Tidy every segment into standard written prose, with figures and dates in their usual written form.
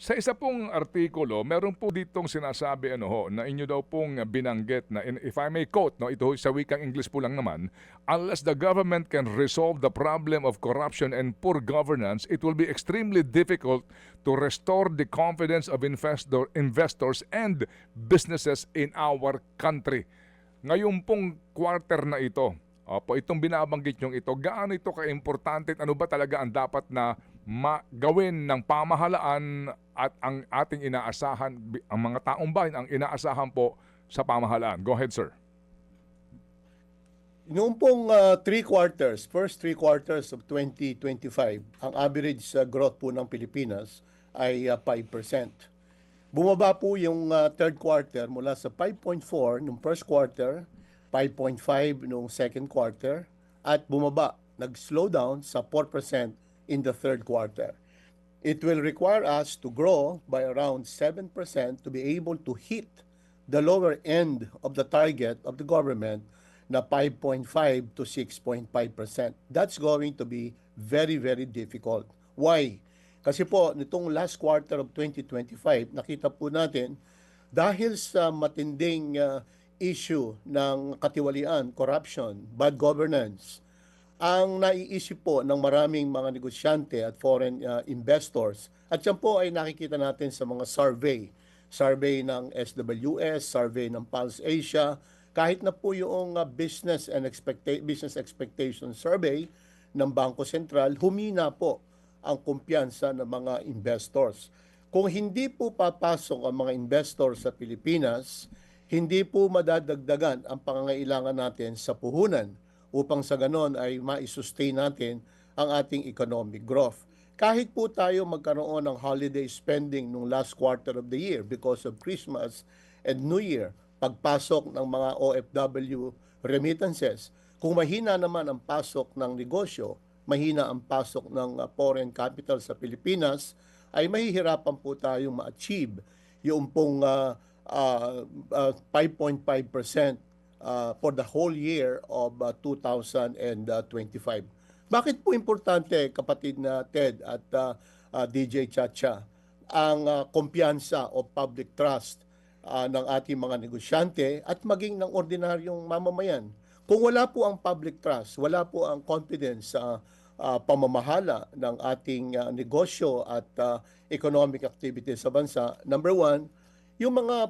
Sa isa pong artikulo, meron po ditong sinasabi na inyo daw pong binanggit na if I may quote, no, ito sa wikang English po lang naman, unless the government can resolve the problem of corruption and poor governance, it will be extremely difficult to restore the confidence of investors and businesses in our country. Ngayon pong quarter na ito, itong binabanggit nyong ito, gaano ito kaimportante at ano ba talaga ang dapat na gawin ng pamahalaan at ang ating inaasahan, ang mga taong bayan ang inaasahan po sa pamahalaan? Go ahead, sir. Noong pong first three quarters of 2025, ang average growth po ng Pilipinas ay 5%. Bumaba po yung third quarter mula sa 5.4 nung first quarter, 5.5 nung second quarter, at bumaba, nag-slow down sa 4% in the third quarter. It will require us to grow by around 7% to be able to hit the lower end of the target of the government na 5.5 to 6.5%. That's going to be very, very difficult. Why? Kasi po, nitong last quarter of 2025, nakita po natin, dahil sa matinding issue ng katiwalian, corruption, bad governance, ang naiisip po ng maraming mga negosyante at foreign investors, at yan po ay nakikita natin sa mga survey ng SWS, survey ng Pulse Asia, kahit na po yung business expectation survey ng Bangko Sentral, humina po ang kumpiyansa ng mga investors. Kung hindi po papasok ang mga investors sa Pilipinas, hindi po madadagdagan ang pangangailangan natin sa puhunan upang sa ganon ay ma-sustain natin ang ating economic growth. Kahit po tayo magkaroon ng holiday spending nung last quarter of the year because of Christmas and New Year, pagpasok ng mga OFW remittances, kung mahina naman ang pasok ng negosyo, mahina ang pasok ng foreign capital sa Pilipinas, ay mahihirapan po tayong ma-achieve yung pong 5.5% for the whole year of 2025. Bakit po importante, kapatid na Ted at DJ Chacha, ang kumpiyansa o public trust ng ating mga negosyante at maging ng ordinaryong mamamayan? Kung wala po ang public trust, wala po ang confidence sa pamamahala ng ating negosyo at economic activity sa bansa, number one, yung mga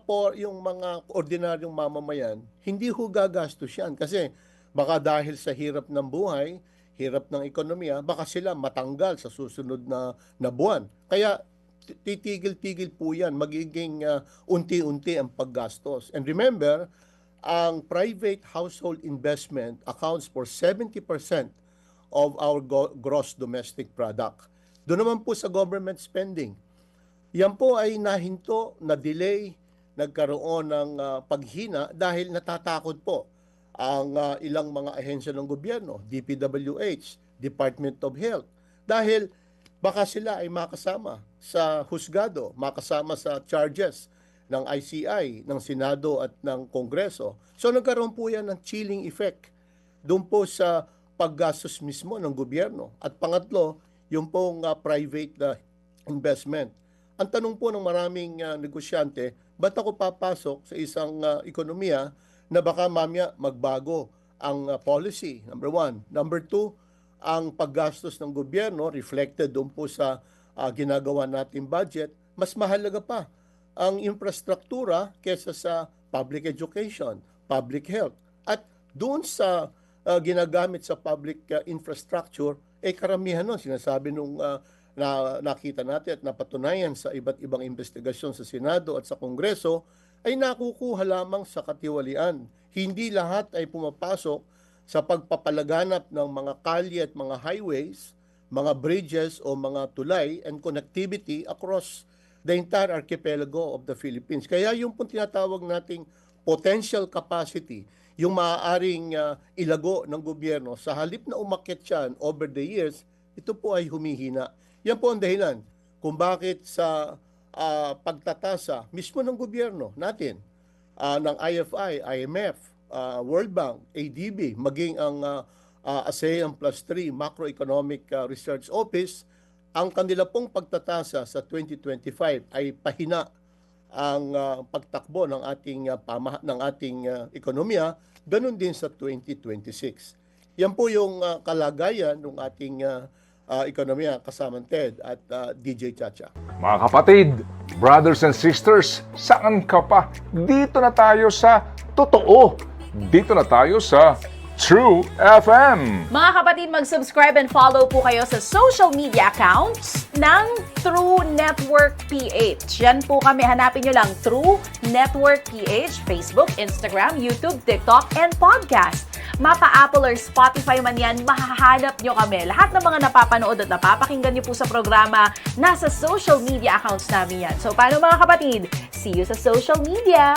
ordinaryong mamamayan, hindi ho gagastos yan. Kasi baka dahil sa hirap ng buhay, hirap ng ekonomiya, baka sila matanggal sa susunod na buwan. Kaya titigil-tigil po yan, magiging unti-unti ang paggastos. And remember, ang private household investment accounts for 70% of our gross domestic product. Doon naman po sa government spending, yan po ay nahinto, na-delay, nagkaroon ng paghina dahil natatakot po ang ilang mga ahensya ng gobyerno, DPWH, Department of Health, dahil baka sila ay makasama sa husgado, makasama sa charges ng ICI, ng Senado at ng Kongreso. So nagkaroon po yan ng chilling effect doon po sa paggastos mismo ng gobyerno. At pangatlo, yung pong private investment. Ang tanong po ng maraming negosyante, ba't ako papasok sa isang ekonomiya na baka mamaya magbago ang policy? Number one. Number two, ang paggastos ng gobyerno reflected doon po sa ginagawa nating budget, mas mahalaga pa ang infrastruktura kesa sa public education, public health. At doon sa ginagamit sa public infrastructure, karamihan nun, sinasabi nung na nakita natin at napatunayan sa iba't ibang investigasyon sa Senado at sa Kongreso, ay nakukuha lamang sa katiwalian. Hindi lahat ay pumapasok sa pagpapalaganap ng mga kalye at mga highways, mga bridges o mga tulay and connectivity across the entire archipelago of the Philippines. Kaya yung pong tinatawag nating potential capacity, yung maaaring ilago ng gobyerno, sa halip na umakyat yan over the years, ito po ay humihina. Yan po ang dahilan kung bakit sa pagtatasa mismo ng gobyerno natin, ng IFI, IMF, World Bank, ADB, maging ang ASEAN Plus 3 Macroeconomic Research Office, ang kanila pong pagtatasa sa 2025 ay pahina ang pagtakbo ng ating ng ating ekonomiya, ganun din sa 2026. Yan po yung kalagayan ng ating ekonomiya kasama Ted at DJ Chacha. Mga kapatid, brothers and sisters, saan ka pa? Dito na tayo sa totoo. Dito na tayo sa True FM. Mga kapatid, mag-subscribe and follow po kayo sa social media accounts ng True Network PH. Yan po kami, hanapin nyo lang True Network PH, Facebook, Instagram, YouTube, TikTok, and podcast. Mapa Apple or Spotify man yan, mahahanap nyo kami. Lahat ng mga napapanood at napapakinggan nyo po sa programa, nasa social media accounts namin yan. So paano mga kapatid? See you sa social media!